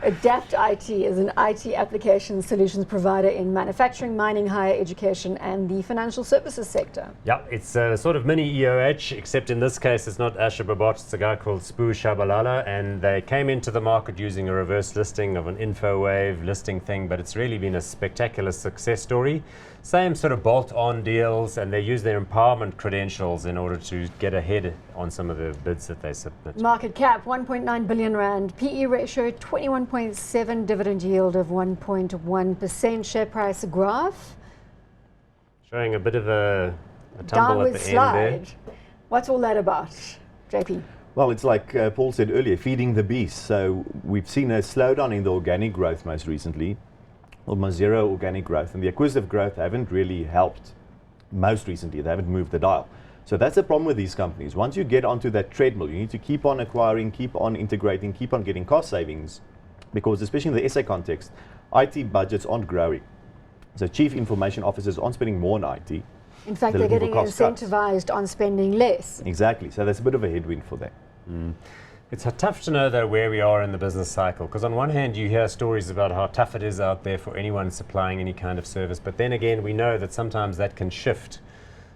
Adapt IT is an IT application solutions provider in manufacturing, mining, higher education, and the financial services sector. Yeah, it's a sort of mini EOH, except in this case it's not Asher Babot, it's a guy called Sbu Shabalala, and they came into the market using a reverse listing of an InfoWave listing thing, but it's really been a spectacular success story. Same sort of bolt-on deals, and they use their empowerment credentials in order to get ahead on some of the bids that they submit. Market cap 1.9 billion rand, PE ratio 21.7, dividend yield of 1.1%, share price graph. Showing a bit of a tumble Downward at the slide. end there. What's all that about, JP? Well, it's like Paul said earlier, feeding the beast. So we've seen a slowdown in the organic growth most recently, almost zero organic growth, and the acquisitive growth haven't really helped most recently. They haven't moved the dial. So that's the problem with these companies. Once you get onto that treadmill, you need to keep on acquiring, keep on integrating, keep on getting cost savings, because especially in the SA context, IT budgets aren't growing. So chief information officers aren't spending more on IT. In fact, They're they're looking getting for cost cuts. incentivized on spending less. Exactly. So that's a bit of a headwind for them. It's tough to know though where we are in the business cycle, because on one hand you hear stories about how tough it is out there for anyone supplying any kind of service, but then again we know that sometimes that can shift.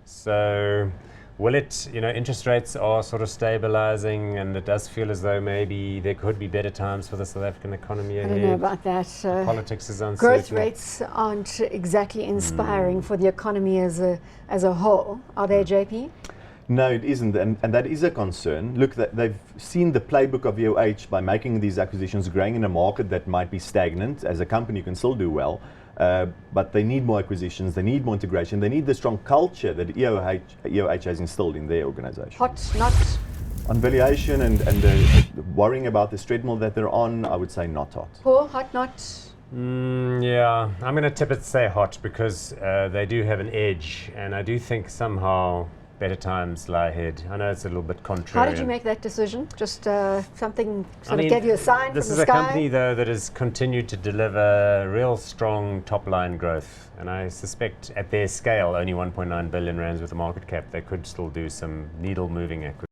So will it, interest rates are sort of stabilizing, and it does feel as though maybe there could be better times for the South African economy I ahead. don't know about that. Politics is uncertain. Growth rates aren't exactly inspiring for the economy as a whole. Are they, JP? No, it isn't, and that is a concern. Look, they've seen the playbook of EOH by making these acquisitions, growing in a market that might be stagnant. As a company, you can still do well, but they need more acquisitions, they need more integration, they need the strong culture that EOH has instilled in their organization. Hot, not. On valuation and worrying about the treadmill that they're on, I would say not hot. Paul, hot, not. Yeah, I'm going to tip it to say hot, because they do have an edge, and I do think somehow better times lie ahead. I know it's a little bit contrarian. How did you make that decision? Just something sort of gave you a sign from the sky? This is a company, though, that has continued to deliver real strong top-line growth. And I suspect at their scale, only 1.9 billion rands with a market cap, they could still do some needle-moving acquisitions.